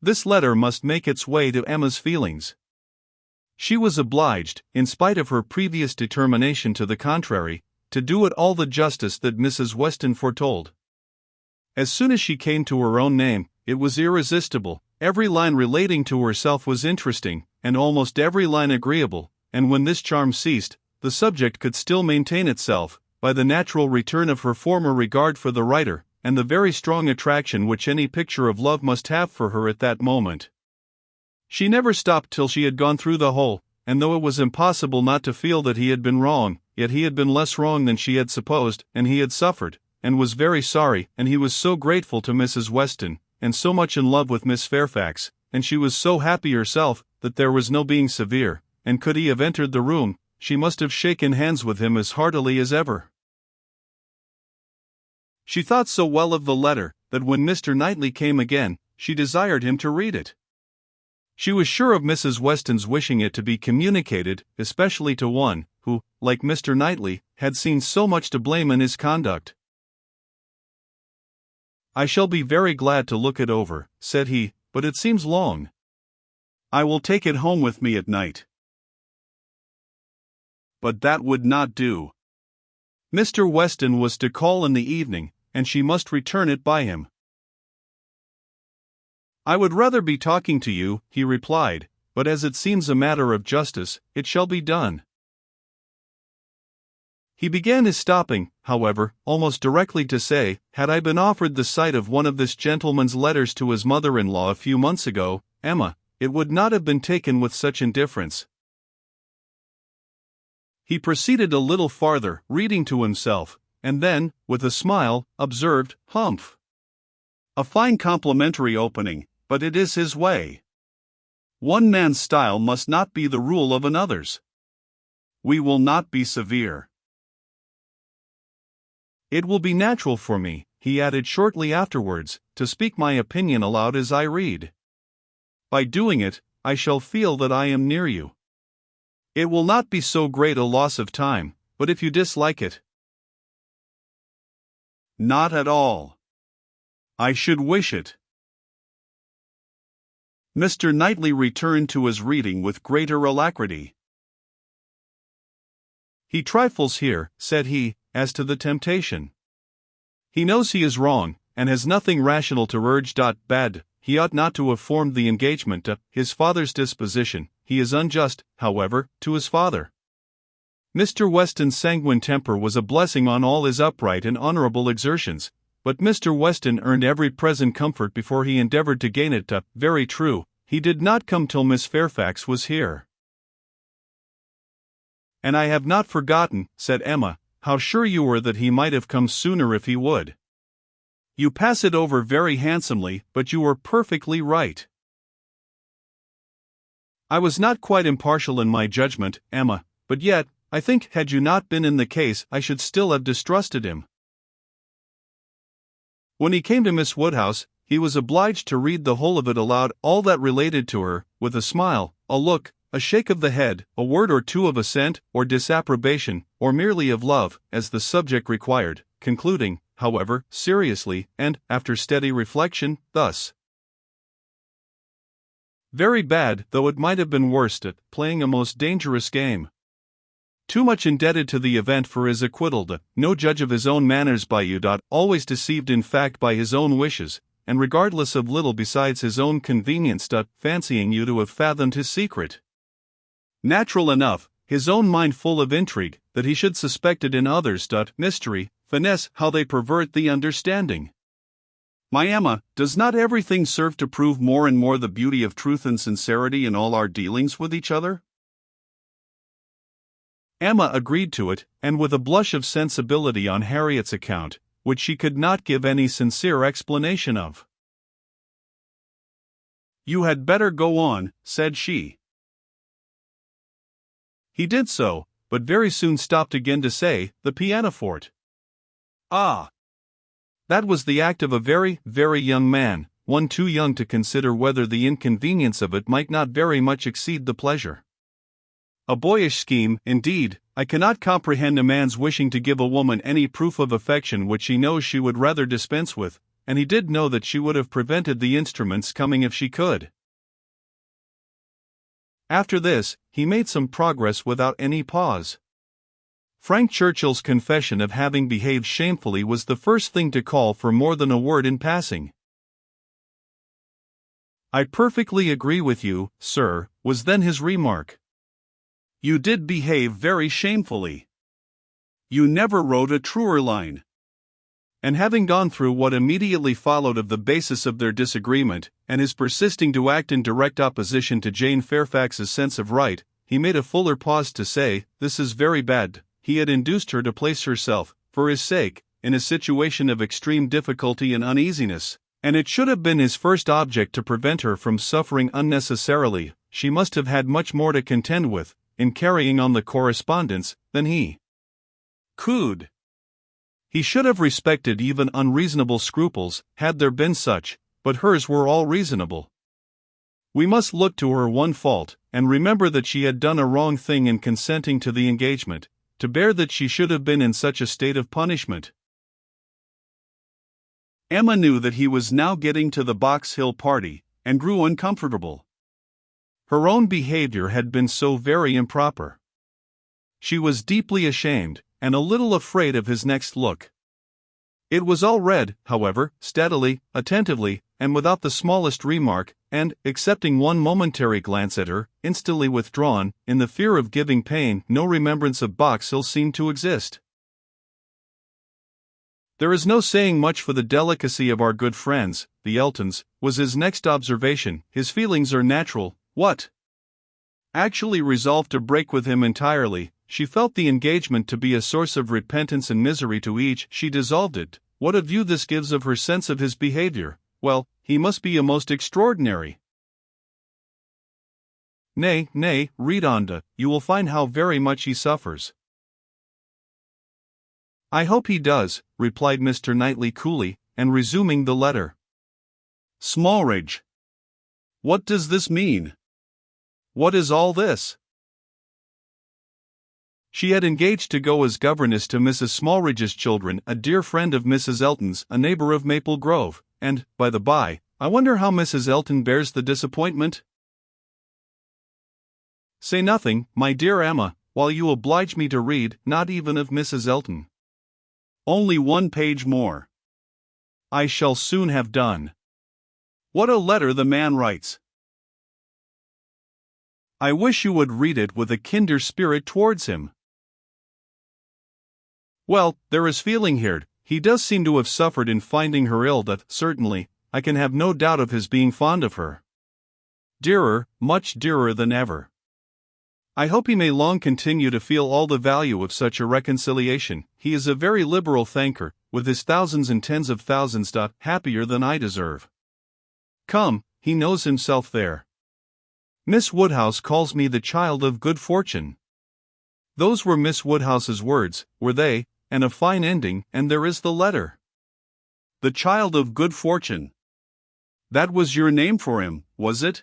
this letter must make its way to Emma's feelings. She was obliged, in spite of her previous determination to the contrary, to do it all the justice that Mrs. Weston foretold. As soon as she came to her own name, it was irresistible. Every line relating to herself was interesting, and almost every line agreeable, and when this charm ceased, the subject could still maintain itself, by the natural return of her former regard for the writer, and the very strong attraction which any picture of love must have for her at that moment. She never stopped till she had gone through the whole, and though it was impossible not to feel that he had been wrong, yet he had been less wrong than she had supposed, and he had suffered, and was very sorry, and he was so grateful to Mrs. Weston, and so much in love with Miss Fairfax, and she was so happy herself, that there was no being severe, and could he have entered the room, she must have shaken hands with him as heartily as ever. She thought so well of the letter, that when Mr. Knightley came again, she desired him to read it. She was sure of Mrs. Weston's wishing it to be communicated, especially to one, who, like Mr. Knightley, had seen so much to blame in his conduct. "I shall be very glad to look it over," said he, "but it seems long. I will take it home with me at night." But that would not do. Mr. Weston was to call in the evening, and she must return it by him. "I would rather be talking to you," he replied, "but as it seems a matter of justice, it shall be done." He began his stopping, however, almost directly to say, "Had I been offered the sight of one of this gentleman's letters to his mother-in-law a few months ago, Emma, it would not have been taken with such indifference." He proceeded a little farther, reading to himself, and then, with a smile, observed, "Humph! A fine complimentary opening, but it is his way. One man's style must not be the rule of another's. We will not be severe. It will be natural for me," he added shortly afterwards, "to speak my opinion aloud as I read. By doing it, I shall feel that I am near you. It will not be so great a loss of time, but if you dislike it—" "Not at all. I should wish it." Mr. Knightley returned to his reading with greater alacrity. "He trifles here," said he, "as to the temptation. He knows he is wrong, and has nothing rational to urge. Bad, he ought not to have formed the engagement. His father's disposition, he is unjust, however, to his father." Mr. Weston's sanguine temper was a blessing on all his upright and honorable exertions, but Mr. Weston earned every present comfort before he endeavored to gain it. Very true, he did not come till Miss Fairfax was here. "And I have not forgotten," said Emma, "how sure you were that he might have come sooner if he would. You pass it over very handsomely, but you were perfectly right." "I was not quite impartial in my judgment, Emma, but yet, I think, had you not been in the case, I should still have distrusted him." When he came to Miss Woodhouse, he was obliged to read the whole of it aloud, all that related to her, with a smile, a look, a shake of the head, a word or two of assent, or disapprobation, or merely of love, as the subject required, concluding, however, seriously, and, after steady reflection, thus: "Very bad, though it might have been worse, at playing a most dangerous game. Too much indebted to the event for his acquittal, no judge of his own manners by you. Always deceived in fact by his own wishes, and regardless of little besides his own convenience. Fancying you to have fathomed his secret. Natural enough, his own mind full of intrigue, that he should suspect it in others. Mystery, finesse, how they pervert the understanding. My Emma, does not everything serve to prove more and more the beauty of truth and sincerity in all our dealings with each other?" Emma agreed to it, and with a blush of sensibility on Harriet's account, which she could not give any sincere explanation of. "You had better go on," said she. He did so, but very soon stopped again to say, "The pianoforte. Ah! That was the act of a very, very young man, one too young to consider whether the inconvenience of it might not very much exceed the pleasure. A boyish scheme, indeed. I cannot comprehend a man's wishing to give a woman any proof of affection which he knows she would rather dispense with, and he did know that she would have prevented the instruments coming if she could. After this, he made some progress without any pause. Frank Churchill's confession of having behaved shamefully was the first thing to call for more than a word in passing. "I perfectly agree with you, sir," was then his remark. "You did behave very shamefully. You never wrote a truer line." And having gone through what immediately followed of the basis of their disagreement, and his persisting to act in direct opposition to Jane Fairfax's sense of right, he made a fuller pause to say, "This is very bad." He had induced her to place herself, for his sake, in a situation of extreme difficulty and uneasiness, and it should have been his first object to prevent her from suffering unnecessarily. She must have had much more to contend with, in carrying on the correspondence, than he could. He should have respected even unreasonable scruples, had there been such, but hers were all reasonable. We must look to her one fault, and remember that she had done a wrong thing in consenting to the engagement, to bear that she should have been in such a state of punishment. Emma knew that he was now getting to the Box Hill party, and grew uncomfortable. Her own behavior had been so very improper. She was deeply ashamed, and a little afraid of his next look. It was all read, however, steadily, attentively, and without the smallest remark, and, excepting one momentary glance at her, instantly withdrawn, in the fear of giving pain, no remembrance of Box Hill seemed to exist. "There is no saying much for the delicacy of our good friends, the Eltons," was his next observation. "His feelings are natural." What? Actually resolved to break with him entirely, she felt the engagement to be a source of repentance and misery to each. She dissolved it. What a view this gives of her sense of his behavior! Well, he must be a most extraordinary. Nay, read on, you will find how very much he suffers." "I hope he does," replied Mr. Knightley coolly, and resuming the letter. "Smallridge. What does this mean? What is all this?" She had engaged to go as governess to Mrs. Smallridge's children, a dear friend of Mrs. Elton's, a neighbor of Maple Grove, and, by the by, I wonder how Mrs. Elton bears the disappointment? "Say nothing, my dear Emma, while you oblige me to read, not even of Mrs. Elton. Only 1 page more. I shall soon have done. What a letter the man writes! I wish you would read it with a kinder spirit towards him. Well, there is feeling here. He does seem to have suffered in finding her ill. That, certainly, I can have no doubt of his being fond of her. Dearer, much dearer than ever. I hope he may long continue to feel all the value of such a reconciliation. He is a very liberal thanker, with his thousands and tens of thousands. Happier than I deserve. Come, he knows himself there. Miss Woodhouse calls me the child of good fortune. Those were Miss Woodhouse's words, were they? And a fine ending, and there is the letter. The child of good fortune. That was your name for him, was it?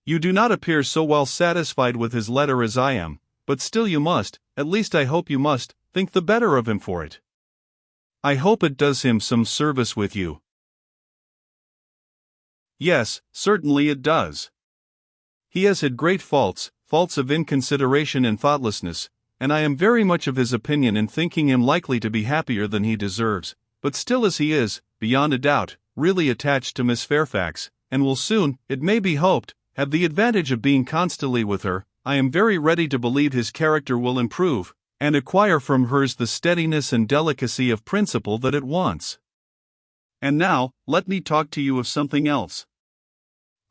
You do not appear so well satisfied with his letter as I am, but still you must, at least I hope you must, think the better of him for it. I hope it does him some service with you. Yes, certainly it does. He has had great faults of inconsideration and thoughtlessness, and I am very much of his opinion in thinking him likely to be happier than he deserves, but still as he is, beyond a doubt, really attached to Miss Fairfax, and will soon, it may be hoped, have the advantage of being constantly with her, I am very ready to believe his character will improve, and acquire from hers the steadiness and delicacy of principle that it wants. And now, let me talk to you of something else.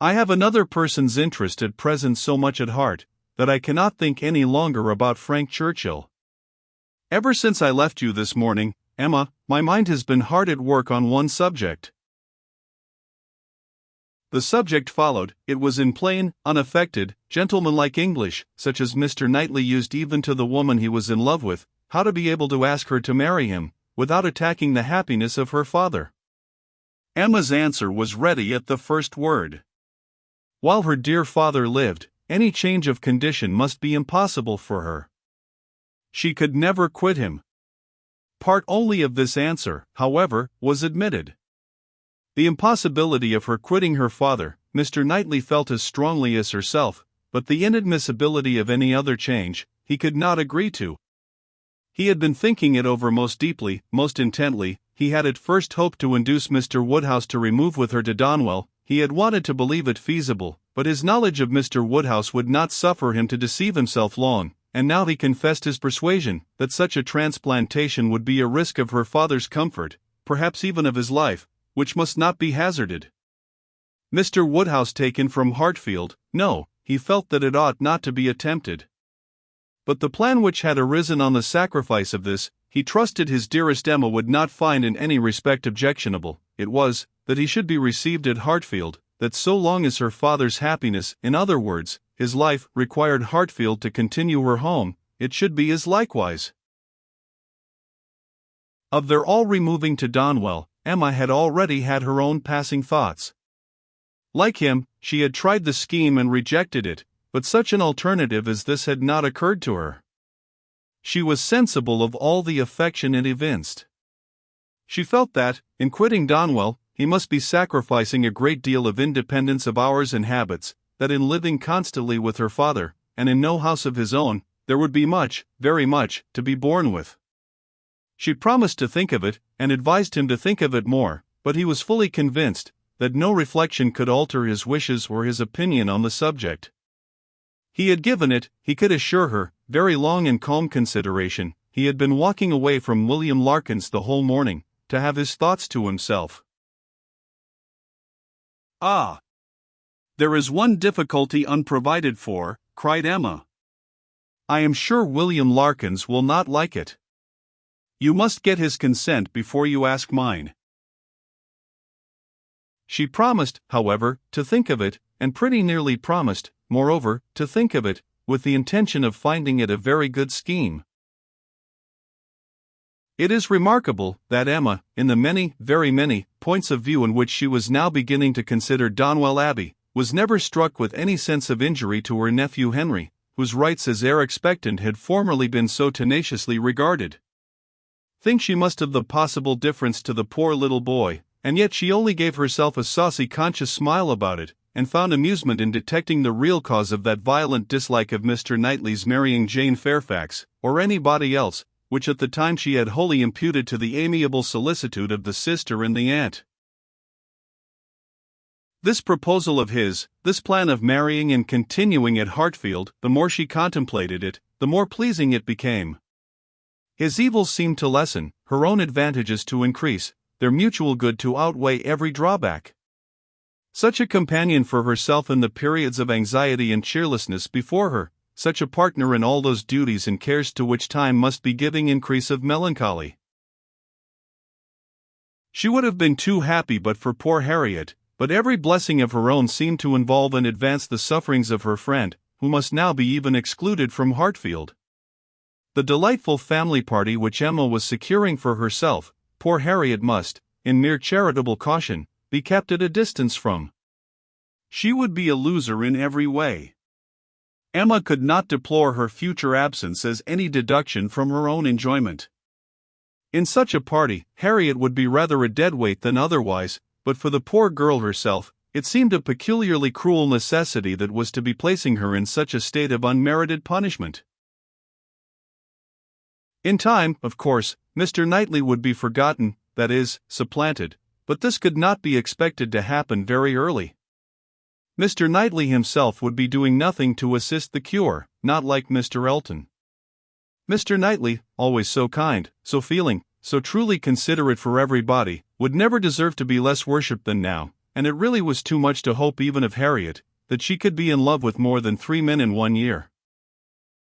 I have another person's interest at present so much at heart, that I cannot think any longer about Frank Churchill. Ever since I left you this morning, Emma, my mind has been hard at work on one subject. The subject followed. It was in plain, unaffected, gentlemanlike English, such as Mr. Knightley used even to the woman he was in love with, how to be able to ask her to marry him, without attacking the happiness of her father. Emma's answer was ready at the first word. While her dear father lived, any change of condition must be impossible for her. She could never quit him. Part only of this answer, however, was admitted. The impossibility of her quitting her father, Mr. Knightley felt as strongly as herself, but the inadmissibility of any other change, he could not agree to. He had been thinking it over most deeply, most intently. He had at first hoped to induce Mr. Woodhouse to remove with her to Donwell. He had wanted to believe it feasible, but his knowledge of Mr. Woodhouse would not suffer him to deceive himself long, and now he confessed his persuasion that such a transplantation would be a risk of her father's comfort, perhaps even of his life, which must not be hazarded. Mr. Woodhouse taken from Hartfield, no, he felt that it ought not to be attempted. But the plan which had arisen on the sacrifice of this, he trusted his dearest Emma would not find in any respect objectionable. It was, that he should be received at Hartfield, that so long as her father's happiness, in other words, his life, required Hartfield to continue her home, it should be his likewise. Of their all removing to Donwell, Emma had already had her own passing thoughts. Like him, she had tried the scheme and rejected it, but such an alternative as this had not occurred to her. She was sensible of all the affection it evinced. She felt that, in quitting Donwell, he must be sacrificing a great deal of independence of hours and habits, that in living constantly with her father, and in no house of his own, there would be much, very much, to be borne with. She promised to think of it, and advised him to think of it more, but he was fully convinced that no reflection could alter his wishes or his opinion on the subject. He had given it, he could assure her, very long and calm consideration. He had been walking away from William Larkins the whole morning, to have his thoughts to himself. "Ah! There is one difficulty unprovided for," cried Emma. "I am sure William Larkins will not like it. You must get his consent before you ask mine." She promised, however, to think of it, and pretty nearly promised, moreover, to think of it, with the intention of finding it a very good scheme. It is remarkable that Emma, in the many, very many, points of view in which she was now beginning to consider Donwell Abbey, was never struck with any sense of injury to her nephew Henry, whose rights as heir expectant had formerly been so tenaciously regarded. Think she must of the possible difference to the poor little boy, and yet she only gave herself a saucy conscious smile about it, and found amusement in detecting the real cause of that violent dislike of Mr. Knightley's marrying Jane Fairfax, or anybody else, which at the time she had wholly imputed to the amiable solicitude of the sister and the aunt. This proposal of his, this plan of marrying and continuing at Hartfield, the more she contemplated it, the more pleasing it became. His evils seemed to lessen, her own advantages to increase, their mutual good to outweigh every drawback. Such a companion for herself in the periods of anxiety and cheerlessness before her, such a partner in all those duties and cares to which time must be giving increase of melancholy. She would have been too happy but for poor Harriet, but every blessing of her own seemed to involve and advance the sufferings of her friend, who must now be even excluded from Hartfield. The delightful family party which Emma was securing for herself, poor Harriet must, in mere charitable caution, be kept at a distance from. She would be a loser in every way. Emma could not deplore her future absence as any deduction from her own enjoyment. In such a party, Harriet would be rather a deadweight than otherwise, but for the poor girl herself, it seemed a peculiarly cruel necessity that was to be placing her in such a state of unmerited punishment. In time, of course, Mr. Knightley would be forgotten, that is, supplanted, but this could not be expected to happen very early. Mr. Knightley himself would be doing nothing to assist the cure, not like Mr. Elton. Mr. Knightley, always so kind, so feeling, so truly considerate for everybody, would never deserve to be less worshipped than now, and it really was too much to hope even of Harriet, that she could be in love with more than 3 men in 1 year.